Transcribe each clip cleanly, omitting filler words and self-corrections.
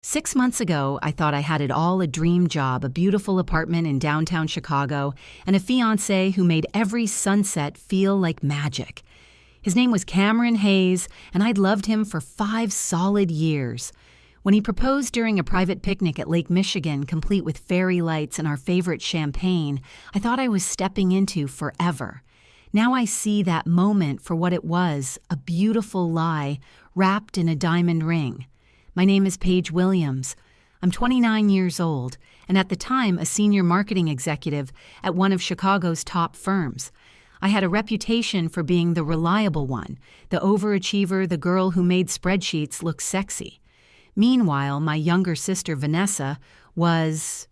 6 months ago, I thought I had it all: a dream job, a beautiful apartment in downtown Chicago, and a fiancé who made every sunset feel like magic. His name was Cameron Hayes, and I'd loved him for 5 solid years. When he proposed during a private picnic at Lake Michigan, complete with fairy lights and our favorite champagne, I thought I was stepping into forever. Now I see that moment for what it was: a beautiful lie wrapped in a diamond ring. My name is Paige Williams. I'm 29 years old, and at the time a senior marketing executive at one of Chicago's top firms. I had a reputation for being the reliable one, the overachiever, the girl who made spreadsheets look sexy. Meanwhile, my younger sister Vanessa was,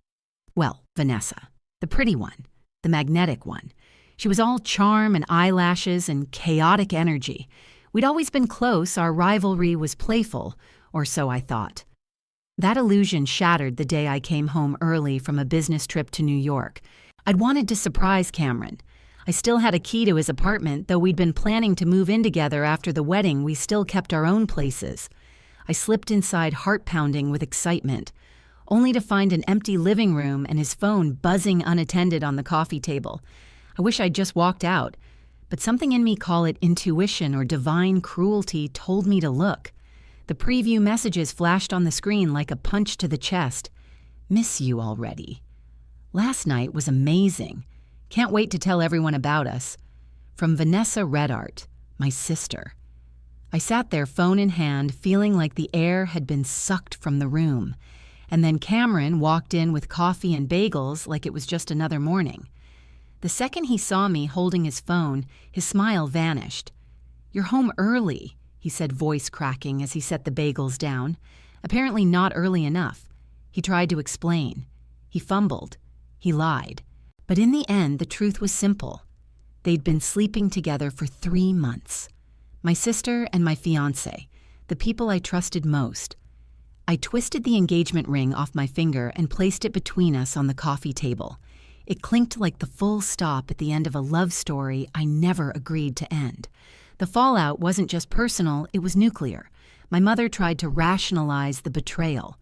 Vanessa, the pretty one, the magnetic one. She was all charm and eyelashes and chaotic energy. We'd always been close, our rivalry was playful, or so I thought. That illusion shattered the day I came home early from a business trip to New York. I'd wanted to surprise Cameron. I still had a key to his apartment, though we'd been planning to move in together after the wedding. We still kept our own places. I slipped inside, heart-pounding with excitement, only to find an empty living room and his phone buzzing unattended on the coffee table. I wish I'd just walked out, but something in me, call it intuition or divine cruelty, told me to look. The preview messages flashed on the screen like a punch to the chest. Miss you already. Last night was amazing. Can't wait to tell everyone about us. From Vanessa Redart, my sister. I sat there, phone in hand, feeling like the air had been sucked from the room. And then Cameron walked in with coffee and bagels like it was just another morning. The second he saw me holding his phone, his smile vanished. "You're home early," he said, voice cracking as he set the bagels down. Apparently not early enough. He tried to explain. He fumbled. He lied. But in the end, the truth was simple. They'd been sleeping together for 3 months. My sister and my fiancé, the people I trusted most. I twisted the engagement ring off my finger and placed it between us on the coffee table. It clinked like the full stop at the end of a love story I never agreed to end. The fallout wasn't just personal, it was nuclear. My mother tried to rationalize the betrayal.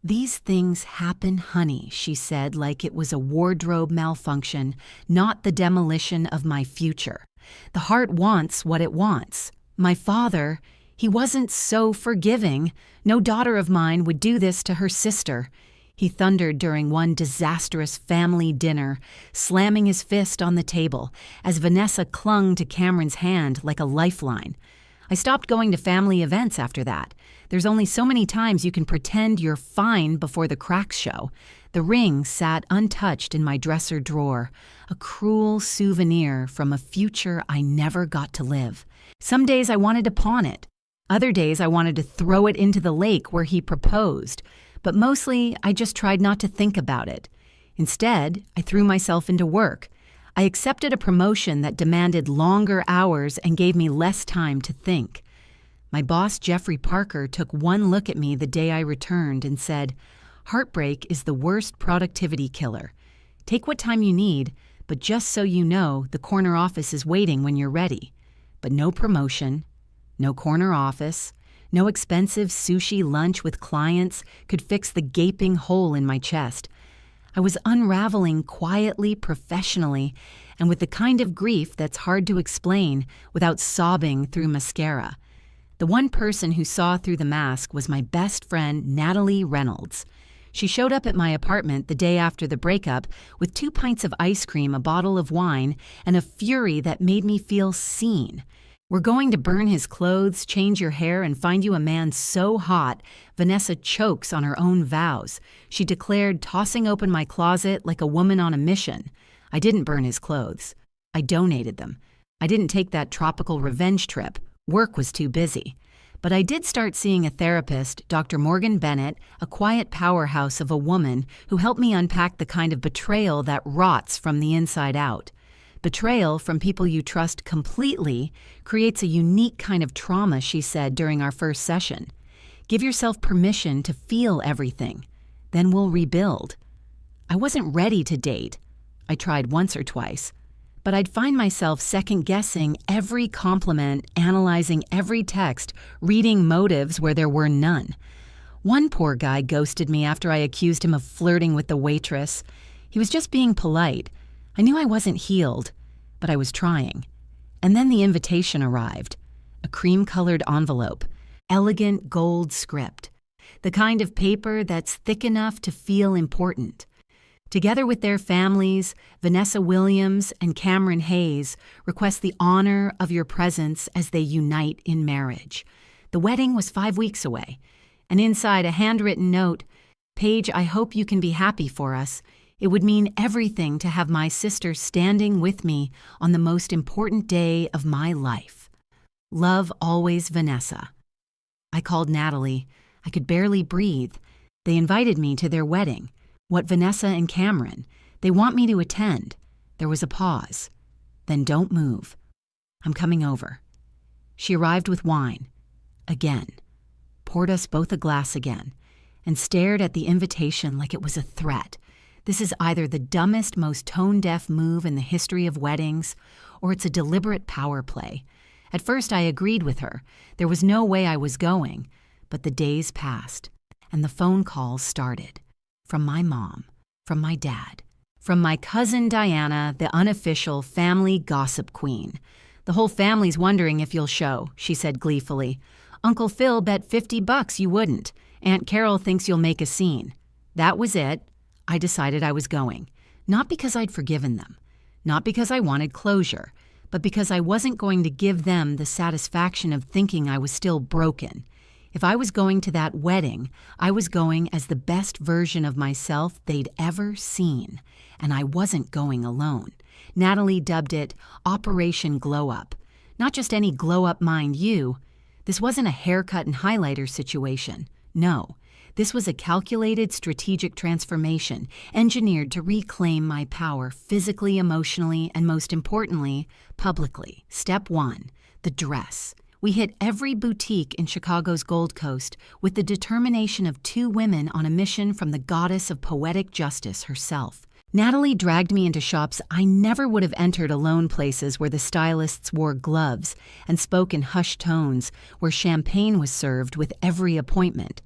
"These things happen, honey," she said, like it was a wardrobe malfunction, not the demolition of my future. The heart wants what it wants. My father, he wasn't so forgiving. No daughter of mine would do this to her sister. He thundered during one disastrous family dinner, slamming his fist on the table as Vanessa clung to Cameron's hand like a lifeline. I stopped going to family events after that. There's only so many times you can pretend you're fine before the cracks show. The ring sat untouched in my dresser drawer, a cruel souvenir from a future I never got to live. Some days I wanted to pawn it. Other days I wanted to throw it into the lake where he proposed. But mostly, I just tried not to think about it. Instead, I threw myself into work. I accepted a promotion that demanded longer hours and gave me less time to think. My boss, Jeffrey Parker, took one look at me the day I returned and said, "Heartbreak is the worst productivity killer. Take what time you need, but just so you know, the corner office is waiting when you're ready." But no promotion, no corner office, no expensive sushi lunch with clients could fix the gaping hole in my chest. I was unraveling quietly, professionally, and with the kind of grief that's hard to explain without sobbing through mascara. The one person who saw through the mask was my best friend, Natalie Reynolds. She showed up at my apartment the day after the breakup with 2 pints of ice cream, a bottle of wine, and a fury that made me feel seen. "We're going to burn his clothes, change your hair, and find you a man so hot, Vanessa chokes on her own vows," she declared, tossing open my closet like a woman on a mission. I didn't burn his clothes. I donated them. I didn't take that tropical revenge trip. Work was too busy. But I did start seeing a therapist, Dr. Morgan Bennett, a quiet powerhouse of a woman who helped me unpack the kind of betrayal that rots from the inside out. Betrayal from people you trust completely creates a unique kind of trauma, she said during our first session. "Give yourself permission to feel everything. Then we'll rebuild." I wasn't ready to date. I tried once or twice. But I'd find myself second-guessing every compliment, analyzing every text, reading motives where there were none. One poor guy ghosted me after I accused him of flirting with the waitress. He was just being polite. I knew I wasn't healed, but I was trying. And then the invitation arrived. A cream-colored envelope, elegant gold script, the kind of paper that's thick enough to feel important. Together with their families, Vanessa Williams and Cameron Hayes request the honor of your presence as they unite in marriage. The wedding was 5 weeks away, and inside a handwritten note, "Paige, I hope you can be happy for us. It would mean everything to have my sister standing with me on the most important day of my life. Love always, Vanessa." I called Natalie. I could barely breathe. They invited me to their wedding. What, Vanessa and Cameron? They want me to attend. There was a pause. Then, "Don't move. I'm coming over." She arrived with wine. Again. Poured us both a glass again. And stared at the invitation like it was a threat. This is either the dumbest, most tone-deaf move in the history of weddings, or it's a deliberate power play. At first I agreed with her. There was no way I was going. But the days passed, and the phone calls started. From my mom, from my dad, from my cousin Diana, the unofficial family gossip queen. "The whole family's wondering if you'll show," she said gleefully. "Uncle Phil bet $50 you wouldn't. Aunt Carol thinks you'll make a scene." That was it. I decided I was going. Not because I'd forgiven them. Not because I wanted closure. But because I wasn't going to give them the satisfaction of thinking I was still broken. If I was going to that wedding, I was going as the best version of myself they'd ever seen. And I wasn't going alone. Natalie dubbed it Operation Glow Up. Not just any glow up, mind you. This wasn't a haircut and highlighter situation. No, this was a calculated strategic transformation engineered to reclaim my power physically, emotionally, and most importantly, publicly. Step 1, the dress. We hit every boutique in Chicago's Gold Coast with the determination of 2 women on a mission from the goddess of poetic justice herself. Natalie dragged me into shops I never would have entered alone, places where the stylists wore gloves and spoke in hushed tones, where champagne was served with every appointment.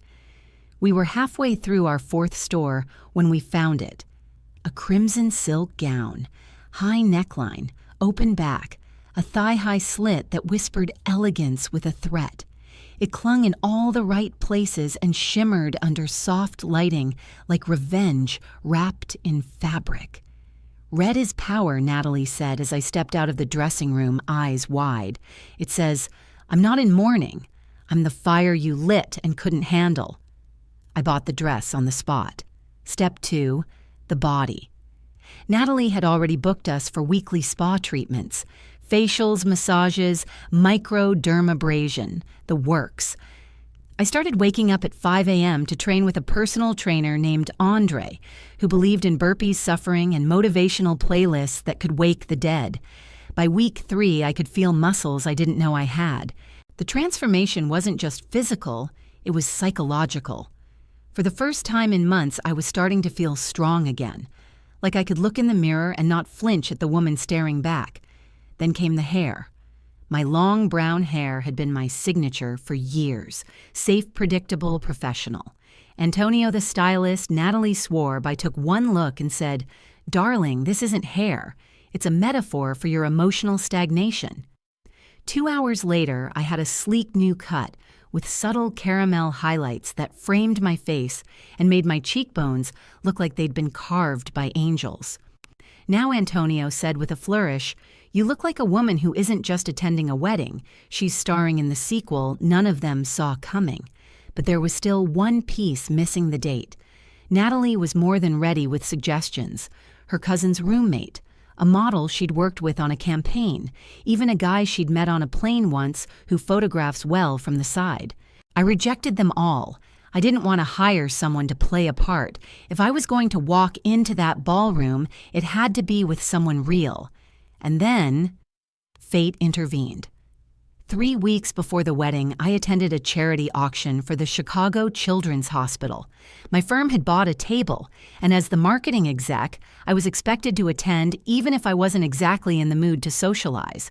We were halfway through our 4th store when we found it. A crimson silk gown, high neckline, open back, a thigh-high slit that whispered elegance with a threat. It clung in all the right places and shimmered under soft lighting like revenge wrapped in fabric. "Red is power," Natalie said as I stepped out of the dressing room, eyes wide. It says, "I'm not in mourning. I'm the fire you lit and couldn't handle." I bought the dress on the spot. Step 2, the body. Natalie had already booked us for weekly spa treatments. Facials, massages, microdermabrasion, the works. I started waking up at 5 a.m. to train with a personal trainer named Andre, who believed in burpees, suffering, and motivational playlists that could wake the dead. By week 3, I could feel muscles I didn't know I had. The transformation wasn't just physical, it was psychological. For the first time in months, I was starting to feel strong again, like I could look in the mirror and not flinch at the woman staring back. Then came the hair. My long brown hair had been my signature for years. Safe, predictable, professional. Antonio the stylist, Natalie swore, but I took one look and said, "Darling, this isn't hair. It's a metaphor for your emotional stagnation." 2 hours later, I had a sleek new cut with subtle caramel highlights that framed my face and made my cheekbones look like they'd been carved by angels. Now, Antonio said with a flourish, "You look like a woman who isn't just attending a wedding. She's starring in the sequel none of them saw coming." But there was still one piece missing the date. Natalie was more than ready with suggestions. Her cousin's roommate, a model she'd worked with on a campaign, even a guy she'd met on a plane once who photographs well from the side. I rejected them all. I didn't want to hire someone to play a part. If I was going to walk into that ballroom, it had to be with someone real. And then, fate intervened. 3 weeks before the wedding, I attended a charity auction for the Chicago Children's Hospital. My firm had bought a table, and as the marketing exec, I was expected to attend even if I wasn't exactly in the mood to socialize.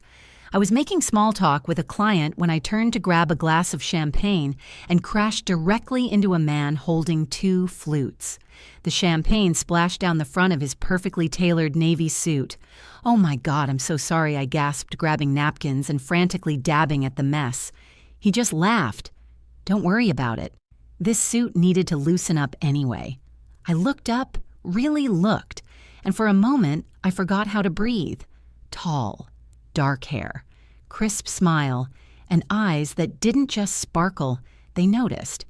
I was making small talk with a client when I turned to grab a glass of champagne and crashed directly into a man holding two flutes. The champagne splashed down the front of his perfectly tailored navy suit. "Oh my God, I'm so sorry," I gasped, grabbing napkins and frantically dabbing at the mess. He just laughed. "Don't worry about it." This suit needed to loosen up anyway. I looked up, really looked, and for a moment I forgot how to breathe. Tall, dark hair, crisp smile, and eyes that didn't just sparkle, they noticed.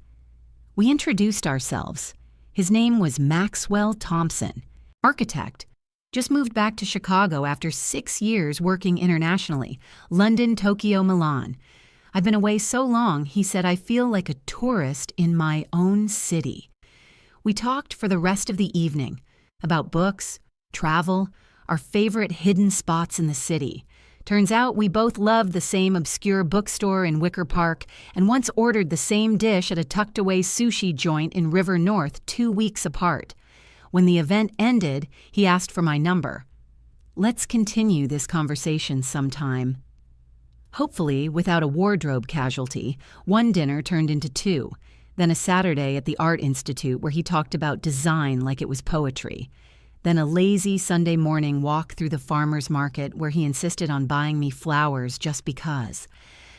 We introduced ourselves. His name was Maxwell Thompson, architect. Just moved back to Chicago after 6 years working internationally, London, Tokyo, Milan. "I've been away so long," he said, "I feel like a tourist in my own city." We talked for the rest of the evening about books, travel, our favorite hidden spots in the city. Turns out we both loved the same obscure bookstore in Wicker Park and once ordered the same dish at a tucked-away sushi joint in River North 2 weeks apart. When the event ended, he asked for my number. "Let's continue this conversation sometime." Hopefully, without a wardrobe casualty, one dinner turned into 2, then a Saturday at the Art Institute where he talked about design like it was poetry. Then a lazy Sunday morning walk through the farmer's market where he insisted on buying me flowers just because.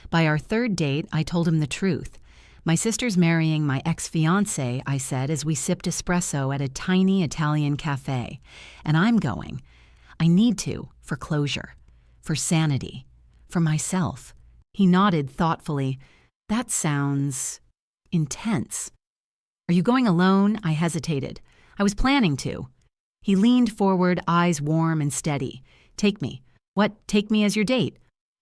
By our 3rd date, I told him the truth. "My sister's marrying my ex-fiancé," I said as we sipped espresso at a tiny Italian cafe. "And I'm going. I need to, for closure, for sanity, for myself." He nodded thoughtfully. "That sounds intense." "Are you going alone?" I hesitated. "I was planning to." He leaned forward, eyes warm and steady. "Take me." "What, take me as your date?"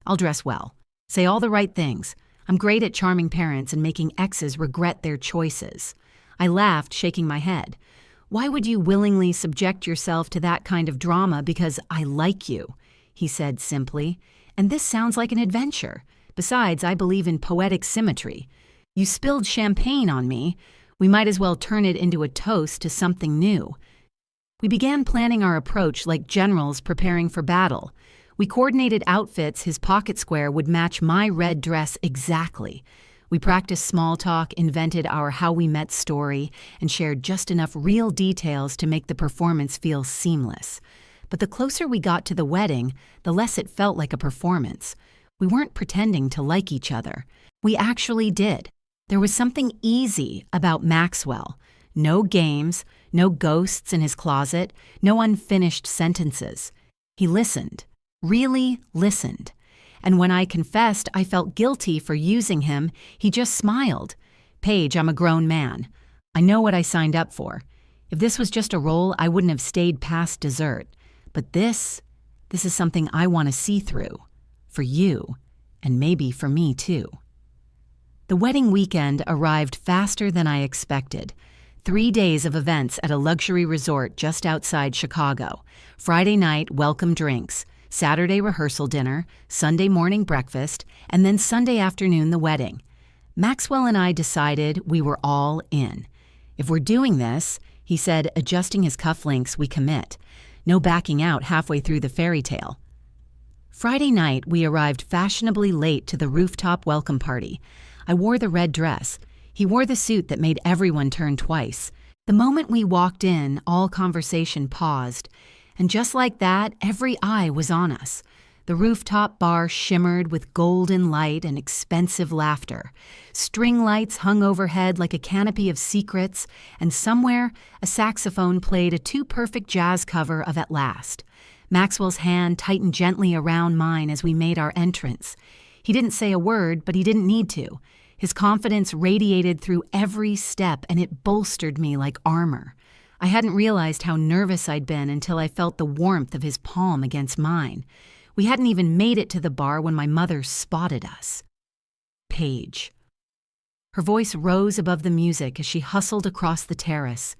"I'll dress well. Say all the right things. I'm great at charming parents and making exes regret their choices." I laughed, shaking my head. "Why would you willingly subject yourself to that kind of drama because I like you?" he said simply. "And this sounds like an adventure. Besides, I believe in poetic symmetry. You spilled champagne on me. We might as well turn it into a toast to something new." We began planning our approach like generals preparing for battle. We coordinated outfits his pocket square would match my red dress exactly. We practiced small talk, invented our how we met story, and shared just enough real details to make the performance feel seamless. But the closer we got to the wedding, the less it felt like a performance. We weren't pretending to like each other. We actually did. There was something easy about Maxwell. No games, no ghosts in his closet, no unfinished sentences. He listened, really listened. And when I confessed I felt guilty for using him, he just smiled. "Paige, I'm a grown man. I know what I signed up for. If this was just a role, I wouldn't have stayed past dessert. But this is something I want to see through. For you, and maybe for me too." The wedding weekend arrived faster than I expected. 3 days of events at a luxury resort just outside Chicago. Friday night, welcome drinks. Saturday rehearsal dinner, Sunday morning breakfast, and then Sunday afternoon the wedding. Maxwell and I decided we were all in. "If we're doing this," he said, adjusting his cufflinks, "we commit. No backing out halfway through the fairy tale." Friday night, we arrived fashionably late to the rooftop welcome party. I wore the red dress. He wore the suit that made everyone turn twice. The moment we walked in, all conversation paused. And just like that, every eye was on us. The rooftop bar shimmered with golden light and expensive laughter. String lights hung overhead like a canopy of secrets, and somewhere, a saxophone played a too-perfect jazz cover of At Last. Maxwell's hand tightened gently around mine as we made our entrance. He didn't say a word, but he didn't need to. His confidence radiated through every step, and it bolstered me like armor. I hadn't realized how nervous I'd been until I felt the warmth of his palm against mine. We hadn't even made it to the bar when my mother spotted us. "Paige." Her voice rose above the music as she hustled across the terrace.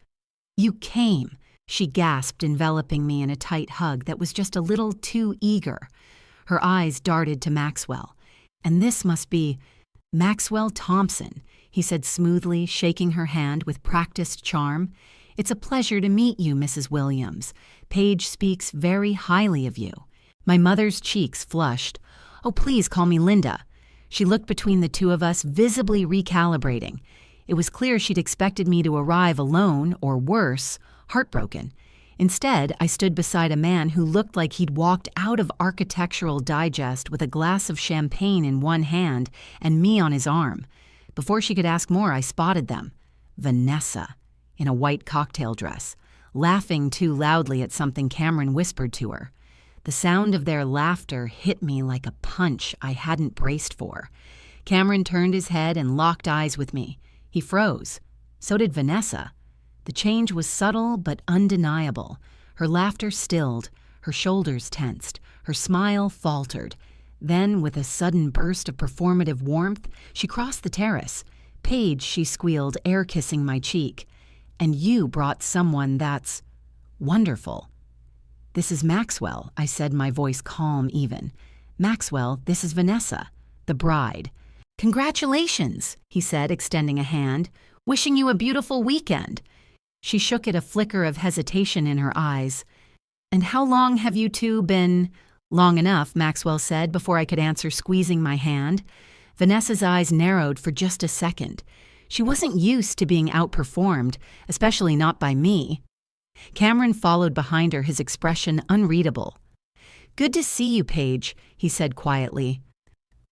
"You came," she gasped, enveloping me in a tight hug that was just a little too eager. Her eyes darted to Maxwell. "And this must be Maxwell Thompson," he said smoothly, shaking her hand with practiced charm. "It's a pleasure to meet you, Mrs. Williams. Paige speaks very highly of you." My mother's cheeks flushed. "Oh, please call me Linda." She looked between the two of us, visibly recalibrating. It was clear she'd expected me to arrive alone, or worse, heartbroken. Instead, I stood beside a man who looked like he'd walked out of Architectural Digest with a glass of champagne in one hand and me on his arm. Before she could ask more, I spotted them. Vanessa, in a white cocktail dress, laughing too loudly at something Cameron whispered to her. The sound of their laughter hit me like a punch I hadn't braced for. Cameron turned his head and locked eyes with me. He froze. So did Vanessa. The change was subtle but undeniable. Her laughter stilled, her shoulders tensed, her smile faltered. Then, with a sudden burst of performative warmth, she crossed the terrace. "Paige," she squealed, air-kissing my cheek. "And you brought someone that's wonderful." "This is Maxwell," I said, my voice calm even. "Maxwell, this is Vanessa, the bride." "Congratulations," he said, extending a hand. "Wishing you a beautiful weekend." She shook at a flicker of hesitation in her eyes. "And how long have you two been—" "Long enough," Maxwell said before I could answer, squeezing my hand. Vanessa's eyes narrowed for just a second. She wasn't used to being outperformed, especially not by me. Cameron followed behind her, his expression unreadable. "Good to see you, Paige," he said quietly.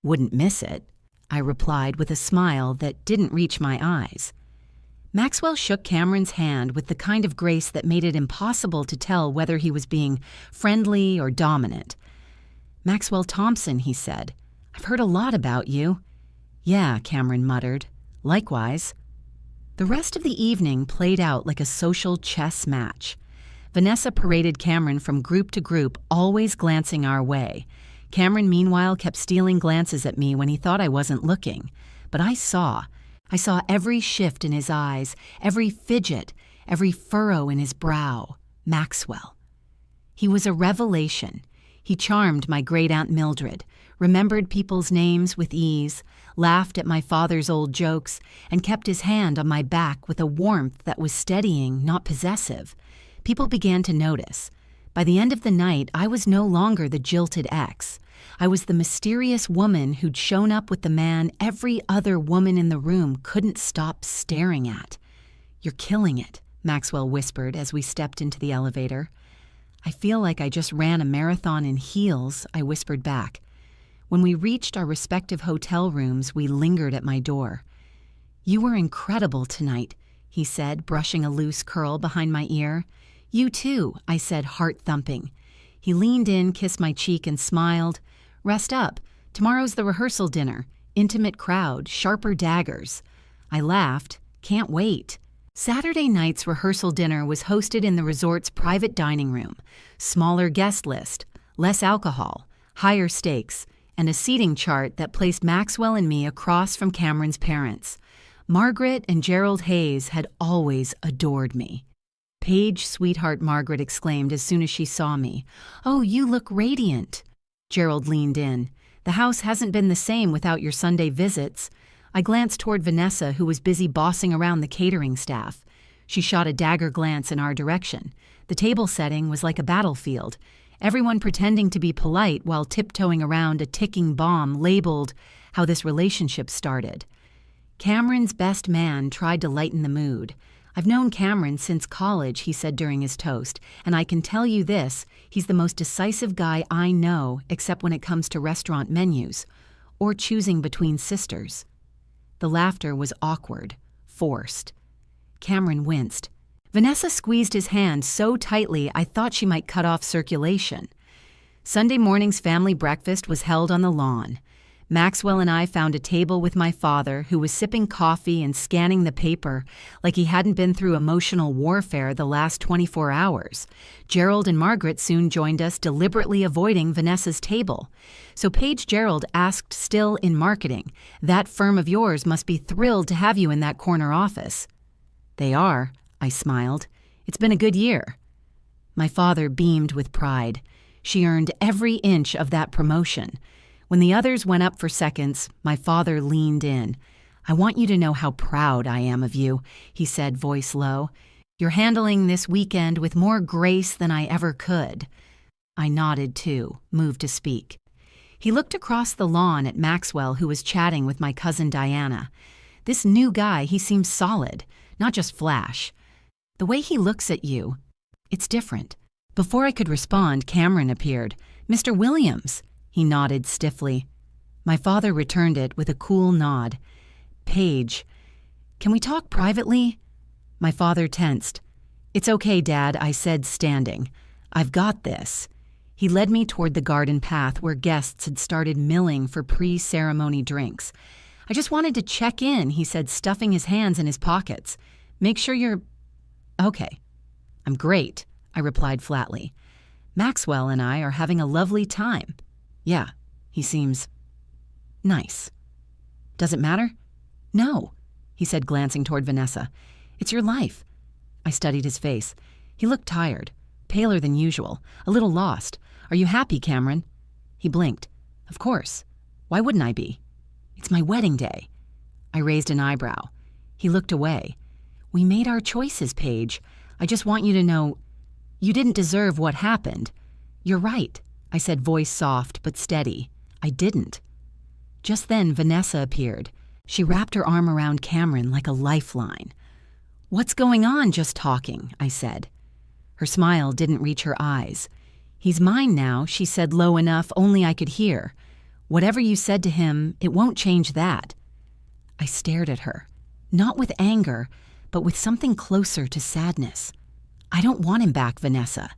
"Wouldn't miss it," I replied with a smile that didn't reach my eyes. Maxwell shook Cameron's hand with the kind of grace that made it impossible to tell whether he was being friendly or dominant. "Maxwell Thompson," he said. "I've heard a lot about you." "Yeah," Cameron muttered. "Likewise." The rest of the evening played out like a social chess match. Vanessa paraded Cameron from group to group, always glancing our way. Cameron, meanwhile, kept stealing glances at me when he thought I wasn't looking. But I saw every shift in his eyes, every fidget, every furrow in his brow. Maxwell. He was a revelation. He charmed my great-aunt Mildred, remembered people's names with ease, laughed at my father's old jokes, and kept his hand on my back with a warmth that was steadying, not possessive. People began to notice. By the end of the night, I was no longer the jilted ex. I was the mysterious woman who'd shown up with the man every other woman in the room couldn't stop staring at. "You're killing it," Maxwell whispered as we stepped into the elevator. "I feel like I just ran a marathon in heels," I whispered back. When we reached our respective hotel rooms, we lingered at my door. "You were incredible tonight," he said, brushing a loose curl behind my ear. "You too," I said, heart-thumping. He leaned in, kissed my cheek, and smiled. "Rest up. Tomorrow's the rehearsal dinner. Intimate crowd, sharper daggers." I laughed. "Can't wait." Saturday night's rehearsal dinner was hosted in the resort's private dining room. Smaller guest list, less alcohol, higher stakes, and a seating chart that placed Maxwell and me across from Cameron's parents. Margaret and Gerald Hayes had always adored me. "Paige, sweetheart," Margaret exclaimed as soon as she saw me. "Oh, you look radiant." Gerald leaned in. "The house hasn't been the same without your Sunday visits." I glanced toward Vanessa, who was busy bossing around the catering staff. She shot a dagger glance in our direction. The table setting was like a battlefield. Everyone pretending to be polite while tiptoeing around a ticking bomb labeled "How This Relationship Started." Cameron's best man tried to lighten the mood. "I've known Cameron since college," he said during his toast, "and I can tell you this, he's the most decisive guy I know, except when it comes to restaurant menus, or choosing between sisters." The laughter was awkward, forced. Cameron winced. Vanessa squeezed his hand so tightly I thought she might cut off circulation. Sunday morning's family breakfast was held on the lawn. Maxwell and I found a table with my father, who was sipping coffee and scanning the paper like he hadn't been through emotional warfare the last 24 hours. Gerald and Margaret soon joined us, deliberately avoiding Vanessa's table. So Paige Gerald asked, still in marketing, "That firm of yours must be thrilled to have you in that corner office." "They are," I smiled. "It's been a good year." My father beamed with pride. She earned every inch of that promotion. When the others went up for seconds, my father leaned in. "I want you to know how proud I am of you," he said, voice low. "You're handling this weekend with more grace than I ever could." I nodded too, moved to speak. He looked across the lawn at Maxwell, who was chatting with my cousin Diana. This new guy, he seems solid, not just flash. The way he looks at you, it's different. Before I could respond, Cameron appeared. "Mr. Williams." He nodded stiffly. My father returned it with a cool nod. "Paige, can we talk privately?" My father tensed. "It's okay, Dad," I said, standing. "I've got this." He led me toward the garden path where guests had started milling for pre-ceremony drinks. "I just wanted to check in," he said, stuffing his hands in his pockets. "Make sure you're okay." "I'm great," I replied flatly. "Maxwell and I are having a lovely time." "Yeah, he seems nice." "Does it matter?" "No," he said, glancing toward Vanessa. "It's your life." I studied his face. He looked tired, paler than usual, a little lost. "Are you happy, Cameron?" He blinked. "Of course. Why wouldn't I be? It's my wedding day." I raised an eyebrow. He looked away. "We made our choices, Paige. I just want you to know you didn't deserve what happened." "You're right," I said, voice soft but steady. "I didn't." Just then, Vanessa appeared. She wrapped her arm around Cameron like a lifeline. "What's going on, just talking?" I said. Her smile didn't reach her eyes. "He's mine now," she said low enough only I could hear. "Whatever you said to him, it won't change that." I stared at her, not with anger, but with something closer to sadness. "I don't want him back, Vanessa."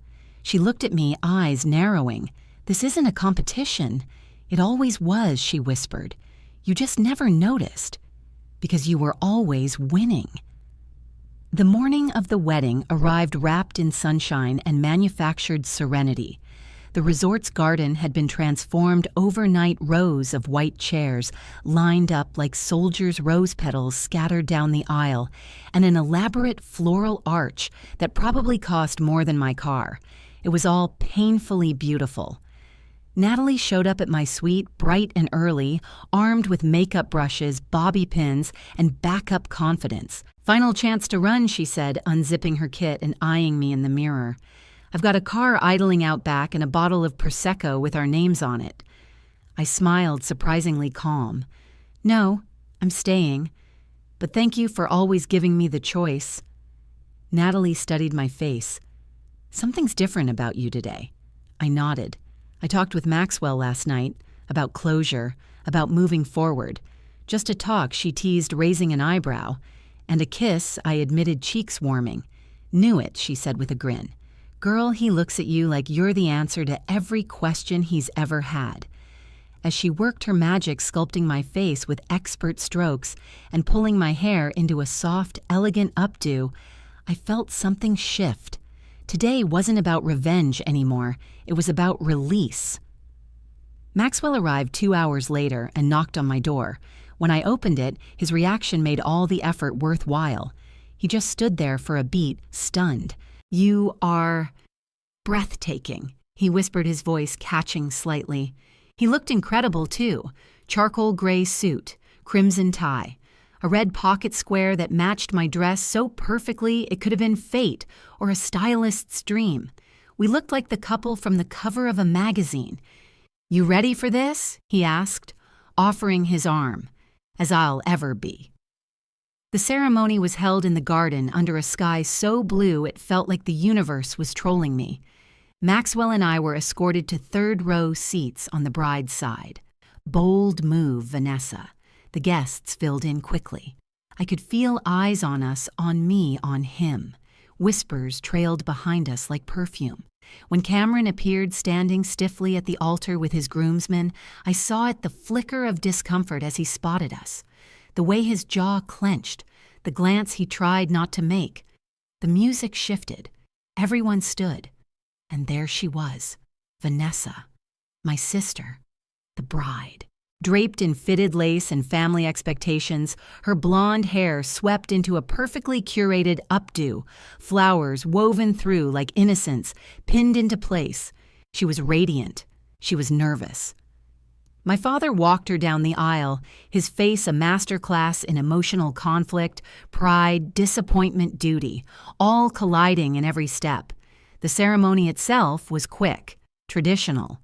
She looked at me, eyes narrowing. "This isn't a competition." "It always was," she whispered. "You just never noticed. Because you were always winning." The morning of the wedding arrived wrapped in sunshine and manufactured serenity. The resort's garden had been transformed overnight, rows of white chairs lined up like soldiers' rose petals scattered down the aisle, and an elaborate floral arch that probably cost more than my car. It was all painfully beautiful. Natalie showed up at my suite bright and early, armed with makeup brushes, bobby pins, and backup confidence. "Final chance to run," she said, unzipping her kit and eyeing me in the mirror. "I've got a car idling out back and a bottle of Prosecco with our names on it." I smiled, surprisingly calm. "No, I'm staying. But thank you for always giving me the choice." Natalie studied my face. "Something's different about you today." I nodded. "I talked with Maxwell last night, about closure, about moving forward. Just a talk," she teased, raising an eyebrow. "And a kiss," I admitted, cheeks warming. "Knew it," she said with a grin. "Girl, he looks at you like you're the answer to every question he's ever had." As she worked her magic sculpting my face with expert strokes and pulling my hair into a soft, elegant updo, I felt something shift. Today wasn't about revenge anymore. It was about release. Maxwell arrived 2 hours later and knocked on my door. When I opened it, his reaction made all the effort worthwhile. He just stood there for a beat, stunned. "You are breathtaking," he whispered, his voice catching slightly. He looked incredible, too. Charcoal gray suit, crimson tie, a red pocket square that matched my dress so perfectly it could have been fate or a stylist's dream. We looked like the couple from the cover of a magazine. "You ready for this?" he asked, offering his arm. "As I'll ever be." The ceremony was held in the garden under a sky so blue it felt like the universe was trolling me. Maxwell and I were escorted to third-row seats on the bride's side. Bold move, Vanessa. The guests filled in quickly. I could feel eyes on us, on me, on him. Whispers trailed behind us like perfume. When Cameron appeared standing stiffly at the altar with his groomsmen, I saw it, the flicker of discomfort as he spotted us. The way his jaw clenched, the glance he tried not to make. The music shifted. Everyone stood. And there she was, Vanessa, my sister, the bride. Draped in fitted lace and family expectations, her blonde hair swept into a perfectly curated updo, flowers woven through like innocence, pinned into place. She was radiant. She was nervous. My father walked her down the aisle, his face a masterclass in emotional conflict, pride, disappointment, duty, all colliding in every step. The ceremony itself was quick, traditional.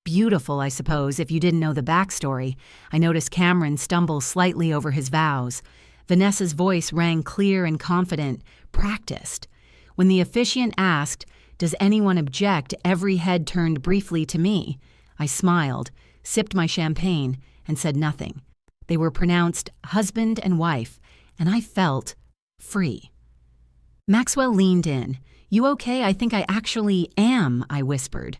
Beautiful, I suppose, if you didn't know the backstory. I noticed Cameron stumble slightly over his vows. Vanessa's voice rang clear and confident, practiced. When the officiant asked, "Does anyone object?" every head turned briefly to me. I smiled, sipped my champagne, and said nothing. They were pronounced husband and wife, and I felt free. Maxwell leaned in. "You okay? I think I actually am," I whispered.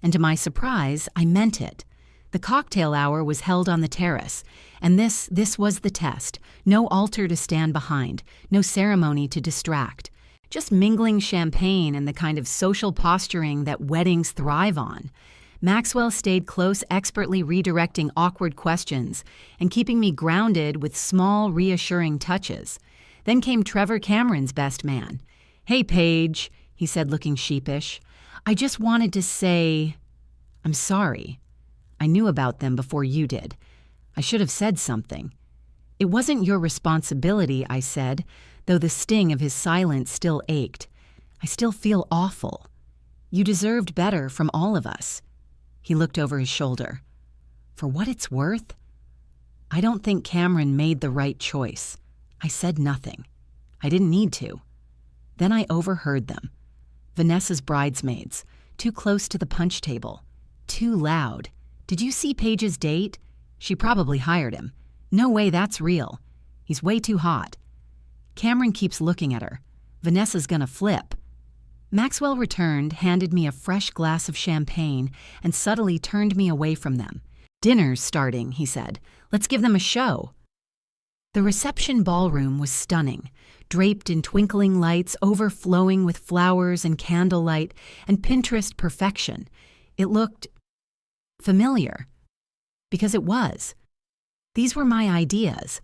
And to my surprise, I meant it. The cocktail hour was held on the terrace, and this was the test. No altar to stand behind, no ceremony to distract. Just mingling champagne and the kind of social posturing that weddings thrive on. Maxwell stayed close, expertly redirecting awkward questions and keeping me grounded with small, reassuring touches. Then came Trevor Cameron's best man. "Hey, Paige," he said, looking sheepish. "I just wanted to say, I'm sorry. I knew about them before you did. I should have said something." "It wasn't your responsibility," I said, though the sting of his silence still ached. "I still feel awful. You deserved better from all of us." He looked over his shoulder. "For what it's worth, I don't think Cameron made the right choice." I said nothing. I didn't need to. Then I overheard them. Vanessa's bridesmaids, too close to the punch table, too loud. "Did you see Paige's date? She probably hired him. No way that's real. He's way too hot. Cameron keeps looking at her. Vanessa's gonna flip." Maxwell returned, handed me a fresh glass of champagne, and subtly turned me away from them. "Dinner's starting," he said. "Let's give them a show." The reception ballroom was stunning, draped in twinkling lights, overflowing with flowers and candlelight and Pinterest perfection. It looked familiar, because it was. These were my ideas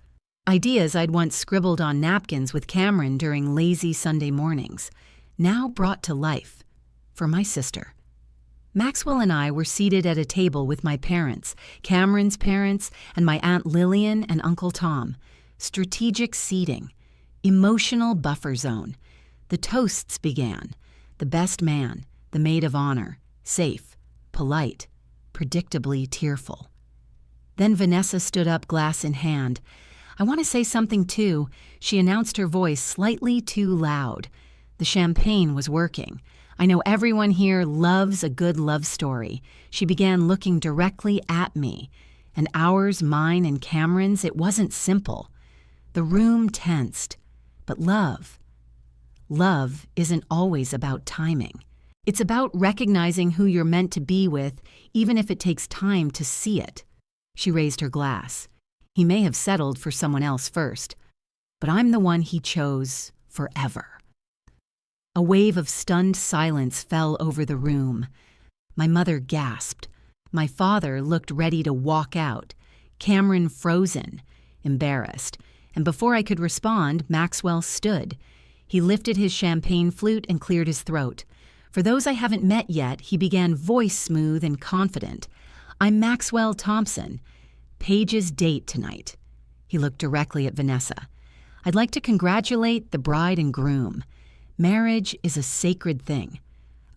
I'd once scribbled on napkins with Cameron during lazy Sunday mornings, now brought to life for my sister. Maxwell and I were seated at a table with my parents, Cameron's parents, and my Aunt Lillian and Uncle Tom. Strategic seating, emotional buffer zone. The toasts began. The best man, the maid of honor, safe, polite, predictably tearful. Then Vanessa stood up, glass in hand. "I want to say something too," she announced, her voice slightly too loud. The champagne was working. "I know everyone here loves a good love story." She began looking directly at me. And ours, mine and Cameron's, it wasn't simple. The room tensed. But love isn't always about timing. It's about recognizing who you're meant to be with, even if it takes time to see it. She raised her glass. He may have settled for someone else first, but I'm the one he chose forever. A wave of stunned silence fell over the room. My mother gasped. My father looked ready to walk out. Cameron frozen, embarrassed. And before I could respond, Maxwell stood. He lifted his champagne flute and cleared his throat. For those I haven't met yet, he began, voice smooth and confident. "I'm Maxwell Thompson. Paige's date tonight." He looked directly at Vanessa. "I'd like to congratulate the bride and groom. Marriage is a sacred thing,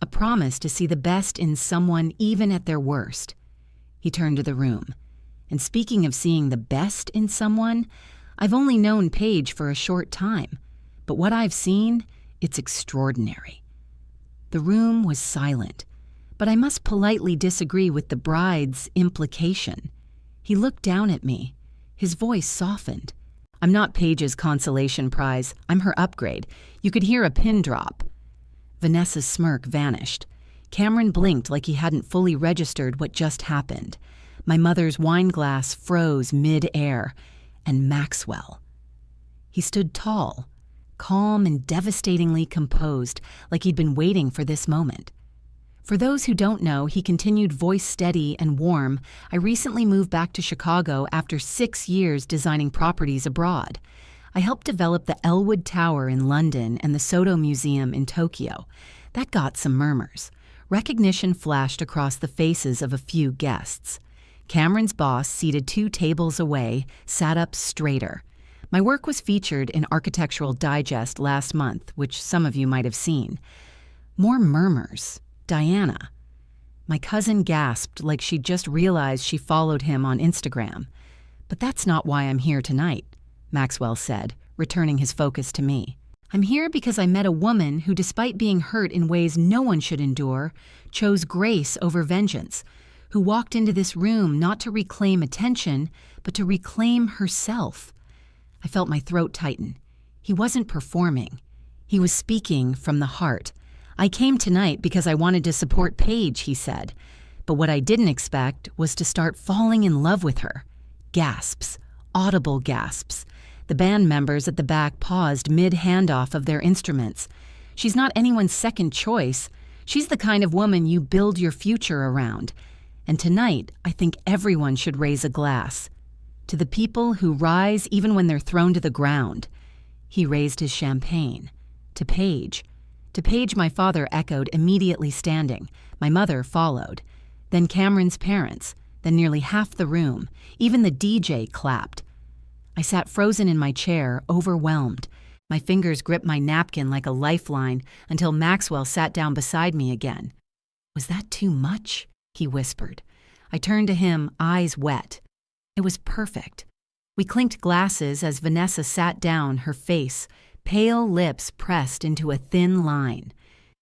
a promise to see the best in someone even at their worst." He turned to the room. "And speaking of seeing the best in someone, I've only known Paige for a short time, but what I've seen, it's extraordinary." The room was silent, but I must politely disagree with the bride's implication. He looked down at me. His voice softened. "I'm not Paige's consolation prize. I'm her upgrade. You could hear a pin drop." Vanessa's smirk vanished. Cameron blinked like he hadn't fully registered what just happened. My mother's wine glass froze mid-air. And Maxwell. He stood tall, calm and devastatingly composed, like he'd been waiting for this moment. For those who don't know, he continued, voice steady and warm. "I recently moved back to Chicago after 6 years designing properties abroad. I helped develop the Elwood Tower in London and the Soto Museum in Tokyo. That got some murmurs. Recognition flashed across the faces of a few guests. Cameron's boss, seated 2 tables away, sat up straighter. My work was featured in Architectural Digest last month, which some of you might have seen. More murmurs. Diana. My cousin gasped like she'd just realized she followed him on Instagram. "But that's not why I'm here tonight," Maxwell said, returning his focus to me. "I'm here because I met a woman who, despite being hurt in ways no one should endure, chose grace over vengeance, who walked into this room not to reclaim attention, but to reclaim herself." I felt my throat tighten. He wasn't performing. He was speaking from the heart. "I came tonight because I wanted to support Paige," he said. But what I didn't expect was to start falling in love with her. Gasps. Audible gasps. The band members at the back paused mid-handoff of their instruments. "She's not anyone's second choice. She's the kind of woman you build your future around. And tonight, I think everyone should raise a glass. To the people who rise even when they're thrown to the ground." He raised his champagne. "To Paige." To Paige, my father echoed, immediately standing. My mother followed. Then Cameron's parents. Then nearly half the room. Even the DJ clapped. I sat frozen in my chair, overwhelmed. My fingers gripped my napkin like a lifeline until Maxwell sat down beside me again. "Was that too much?" he whispered. I turned to him, eyes wet. It was perfect. We clinked glasses as Vanessa sat down, her face, pale lips pressed into a thin line.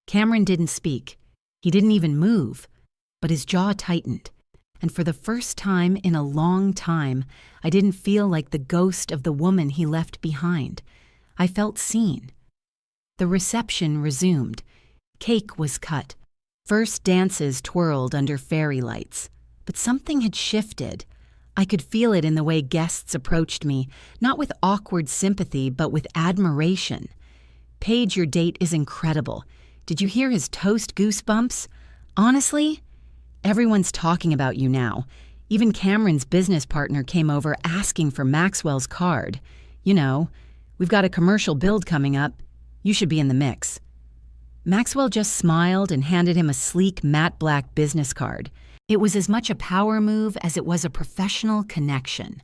Cameron didn't speak. He didn't even move. But his jaw tightened. And for the first time in a long time, I didn't feel like the ghost of the woman he left behind. I felt seen. The reception resumed. Cake was cut. First dances twirled under fairy lights. But something had shifted. I could feel it in the way guests approached me, not with awkward sympathy, but with admiration. "Paige, your date is incredible. Did you hear his toast goosebumps? Honestly, everyone's talking about you now. Even Cameron's business partner came over asking for Maxwell's card. You know, we've got a commercial build coming up. You should be in the mix." Maxwell just smiled and handed him a sleek matte black business card. It was as much a power move as it was a professional connection.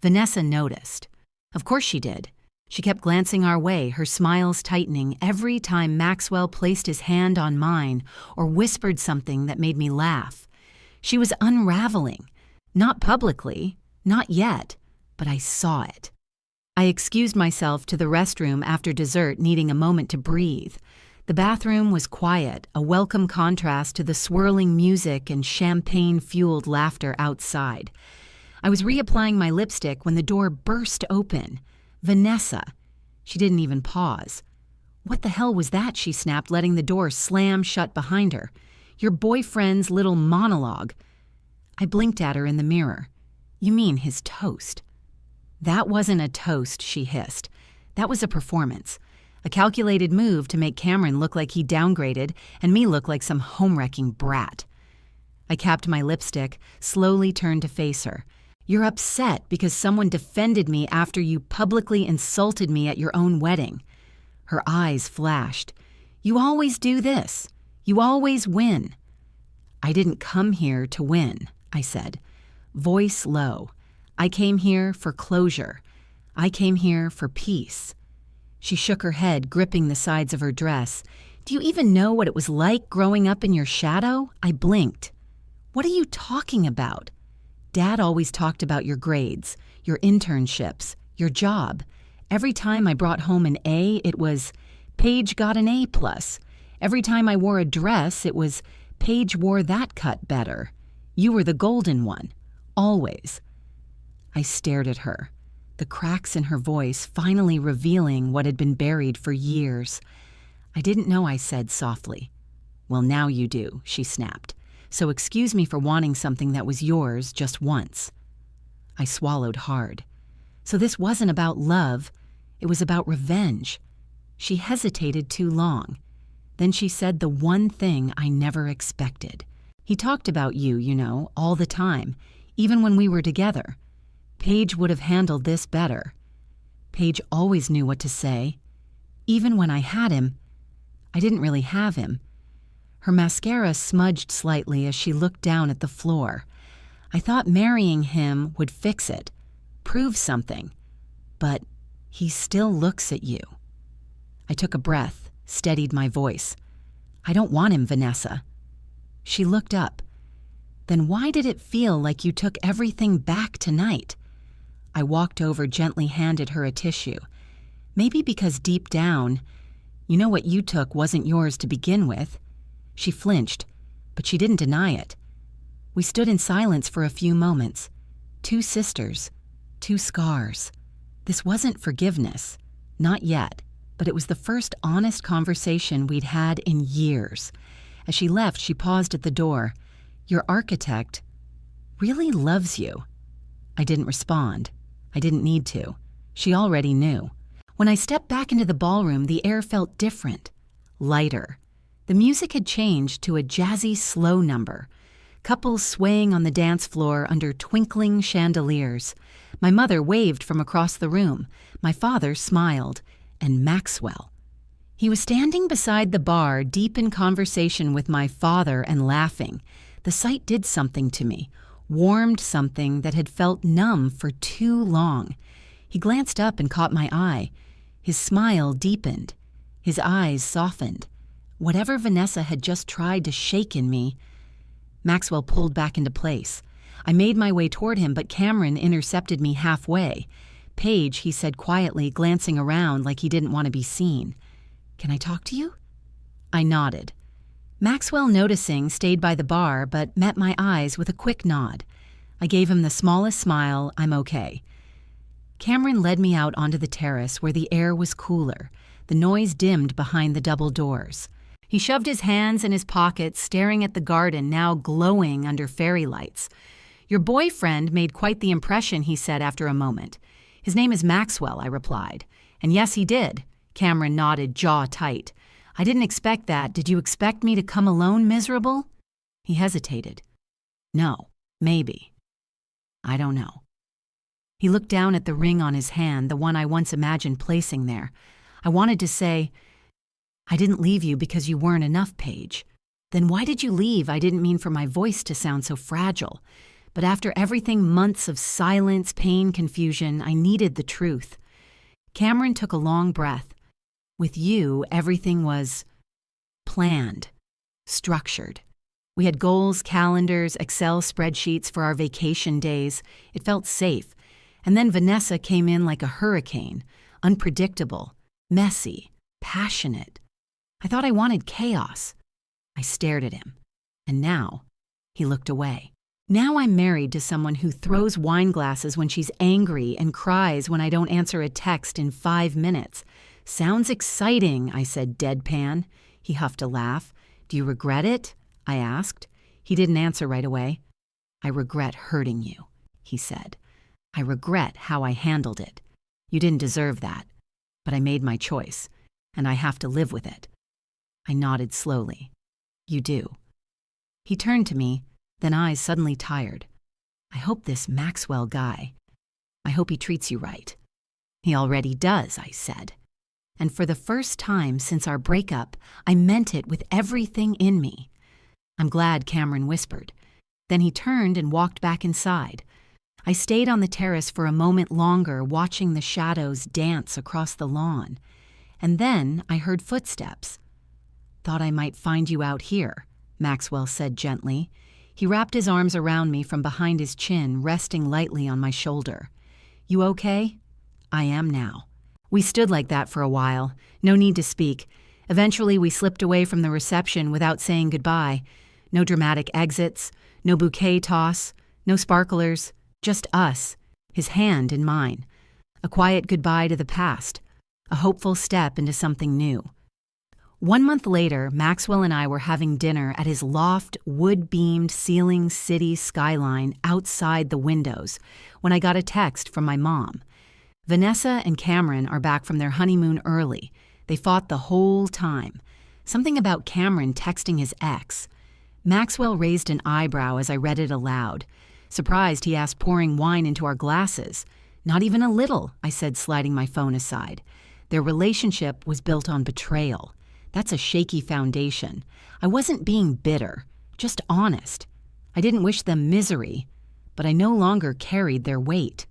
Vanessa noticed. Of course she did. She kept glancing our way, her smiles tightening every time Maxwell placed his hand on mine or whispered something that made me laugh. She was unraveling. Not publicly, not yet, but I saw it. I excused myself to the restroom after dessert, needing a moment to breathe. The bathroom was quiet, a welcome contrast to the swirling music and champagne-fueled laughter outside. I was reapplying my lipstick when the door burst open. Vanessa. She didn't even pause. "What the hell was that?" she snapped, letting the door slam shut behind her. "Your boyfriend's little monologue." I blinked at her in the mirror. "You mean his toast?" "That wasn't a toast," she hissed. "That was a performance. A calculated move to make Cameron look like he downgraded and me look like some home-wrecking brat." I capped my lipstick, slowly turned to face her. "You're upset because someone defended me after you publicly insulted me at your own wedding." Her eyes flashed. "You always do this. You always win." "I didn't come here to win," I said, voice low. "I came here for closure. I came here for peace." She shook her head, gripping the sides of her dress. "Do you even know what it was like growing up in your shadow?" I blinked. "What are you talking about?" "Dad always talked about your grades, your internships, your job. Every time I brought home an A, it was, Paige got an A+. Every time I wore a dress, it was, Paige wore that cut better. You were the golden one. Always." I stared at her, the cracks in her voice finally revealing what had been buried for years. "I didn't know," I said softly. "Well, now you do," she snapped. "So excuse me for wanting something that was yours just once." I swallowed hard. So this wasn't about love. It was about revenge. She hesitated too long. Then she said the one thing I never expected. "He talked about you, you know, all the time, even when we were together. Paige would have handled this better. Paige always knew what to say. Even when I had him, I didn't really have him." Her mascara smudged slightly as she looked down at the floor. "I thought marrying him would fix it, prove something. But he still looks at you." I took a breath, steadied my voice. "I don't want him, Vanessa." She looked up. Then why did it feel like you took everything back tonight? I walked over, gently handed her a tissue. Maybe because deep down, you know what you took wasn't yours to begin with. She flinched, but she didn't deny it. We stood in silence for a few moments. Two sisters, two scars. This wasn't forgiveness. Not yet, but it was the first honest conversation we'd had in years. As she left, she paused at the door. Your architect really loves you. I didn't respond. I didn't need to. She already knew. When I stepped back into the ballroom, the air felt different, lighter. The music had changed to a jazzy, slow number. Couples swaying on the dance floor under twinkling chandeliers. My mother waved from across the room. My father smiled. And Maxwell. He was standing beside the bar, deep in conversation with my father and laughing. The sight did something to me, warmed something that had felt numb for too long. He glanced up and caught my eye. His smile deepened. His eyes softened. Whatever Vanessa had just tried to shake in me, Maxwell pulled back into place. I made my way toward him, but Cameron intercepted me halfway. Paige, he said quietly, glancing around like he didn't want to be seen. Can I talk to you? I nodded. Maxwell, noticing, stayed by the bar, but met my eyes with a quick nod. I gave him the smallest smile, I'm okay. Cameron led me out onto the terrace where the air was cooler. The noise dimmed behind the double doors. He shoved his hands in his pockets, staring at the garden now glowing under fairy lights. Your boyfriend made quite the impression, he said after a moment. His name is Maxwell, I replied. And yes, he did. Cameron nodded, jaw tight. I didn't expect that. Did you expect me to come alone, miserable? He hesitated. No, maybe. I don't know. He looked down at the ring on his hand, the one I once imagined placing there. I wanted to say, I didn't leave you because you weren't enough, Paige. Then why did you leave? I didn't mean for my voice to sound so fragile. But after everything, months of silence, pain, confusion, I needed the truth. Cameron took a long breath. With you, everything was planned, structured. We had goals, calendars, Excel spreadsheets for our vacation days. It felt safe. And then Vanessa came in like a hurricane, unpredictable, messy, passionate. I thought I wanted chaos. I stared at him. And now, he looked away. Now I'm married to someone who throws wine glasses when she's angry and cries when I don't answer a text in 5 minutes. Sounds exciting, I said deadpan. He huffed a laugh. Do you regret it? I asked. He didn't answer right away. I regret hurting you, he said. I regret how I handled it. You didn't deserve that, but I made my choice, and I have to live with it. I nodded slowly. You do. He turned to me, then eyes suddenly tired. I hope this Maxwell guy, I hope he treats you right. He already does, I said. And for the first time since our breakup, I meant it with everything in me. I'm glad, Cameron whispered. Then he turned and walked back inside. I stayed on the terrace for a moment longer, watching the shadows dance across the lawn. And then I heard footsteps. Thought I might find you out here, Maxwell said gently. He wrapped his arms around me from behind his chin, resting lightly on my shoulder. You okay? I am now. We stood like that for a while. No need to speak. Eventually, we slipped away from the reception without saying goodbye. No dramatic exits, no bouquet toss, no sparklers, just us, his hand in mine. A quiet goodbye to the past, a hopeful step into something new. 1 month later, Maxwell and I were having dinner at his loft, wood-beamed ceiling city skyline outside the windows when I got a text from my mom. Vanessa and Cameron are back from their honeymoon early. They fought the whole time. Something about Cameron texting his ex. Maxwell raised an eyebrow as I read it aloud. Surprised, he asked, pouring wine into our glasses. Not even a little, I said, sliding my phone aside. Their relationship was built on betrayal. That's a shaky foundation. I wasn't being bitter, just honest. I didn't wish them misery, but I no longer carried their weight.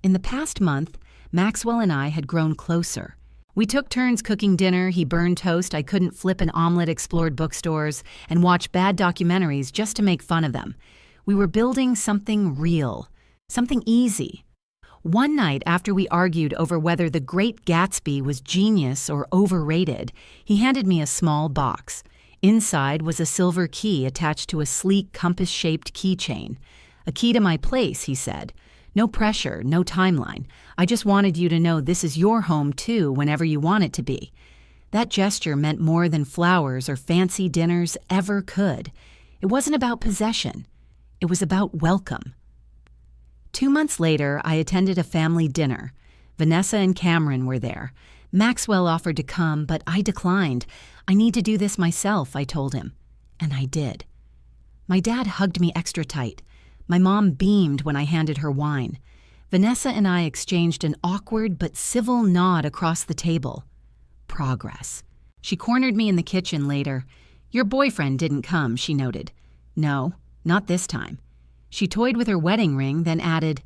In the past month, Maxwell and I had grown closer. We took turns cooking dinner, he burned toast, I couldn't flip an omelet, explored bookstores, and watched bad documentaries just to make fun of them. We were building something real, something easy. One night after we argued over whether The Great Gatsby was genius or overrated, he handed me a small box. Inside was a silver key attached to a sleek compass-shaped keychain. A key to my place, he said. No pressure, no timeline. I just wanted you to know this is your home too whenever you want it to be. That gesture meant more than flowers or fancy dinners ever could. It wasn't about possession. It was about welcome. 2 months later, I attended a family dinner. Vanessa and Cameron were there. Maxwell offered to come, but I declined. I need to do this myself, I told him. And I did. My dad hugged me extra tight. My mom beamed when I handed her wine. Vanessa and I exchanged an awkward but civil nod across the table. Progress. She cornered me in the kitchen later. Your boyfriend didn't come, she noted. No, not this time. She toyed with her wedding ring, then added,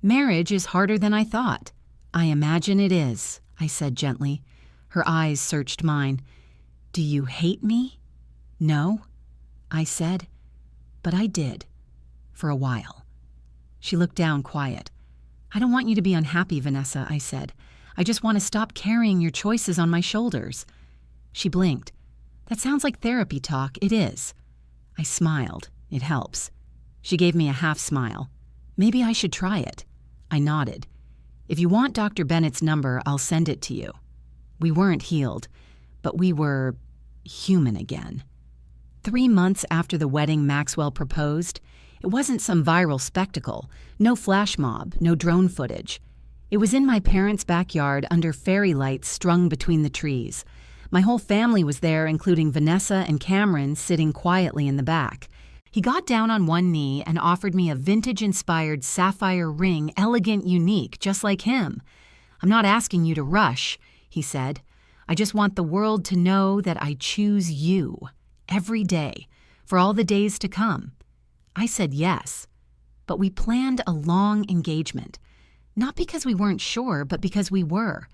Marriage is harder than I thought. I imagine it is, I said gently. Her eyes searched mine. Do you hate me? No, I said. But I did. For a while. She looked down quiet. I don't want you to be unhappy, Vanessa, I said. I just want to stop carrying your choices on my shoulders. She blinked. That sounds like therapy talk. It is. I smiled. It helps. She gave me a half smile. Maybe I should try it. I nodded. If you want Dr. Bennett's number, I'll send it to you. We weren't healed, but we were human again. 3 months after the wedding, Maxwell proposed. It wasn't some viral spectacle, no flash mob, no drone footage. It was in my parents' backyard under fairy lights strung between the trees. My whole family was there, including Vanessa and Cameron sitting quietly in the back. He got down on one knee and offered me a vintage-inspired sapphire ring, elegant, unique, just like him. I'm not asking you to rush, he said. I just want the world to know that I choose you, every day, for all the days to come. I said yes, but we planned a long engagement. Not because we weren't sure, but because we were.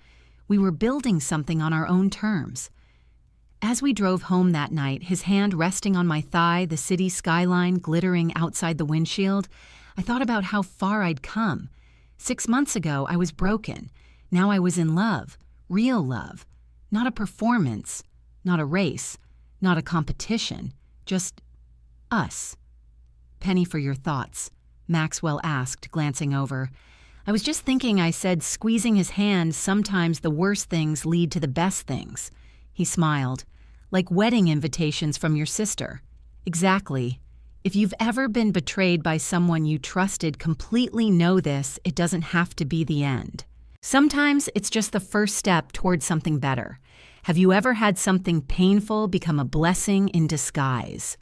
We were building something on our own terms. As we drove home that night, his hand resting on my thigh, the city skyline glittering outside the windshield, I thought about how far I'd come. 6 months ago, I was broken. Now I was in love, real love. Not a performance, not a race, not a competition, just us. Penny for your thoughts, Maxwell asked, glancing over. I was just thinking, I said, squeezing his hand, sometimes the worst things lead to the best things. He smiled. Like wedding invitations from your sister. Exactly. If you've ever been betrayed by someone you trusted, completely know this, it doesn't have to be the end. Sometimes it's just the first step towards something better. Have you ever had something painful become a blessing in disguise?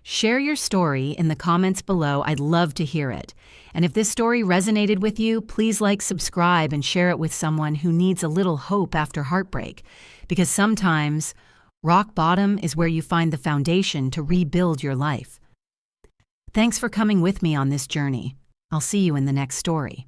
Share your story in the comments below. I'd love to hear it. And if this story resonated with you, please like, subscribe, and share it with someone who needs a little hope after heartbreak. Because sometimes rock bottom is where you find the foundation to rebuild your life. Thanks for coming with me on this journey. I'll see you in the next story.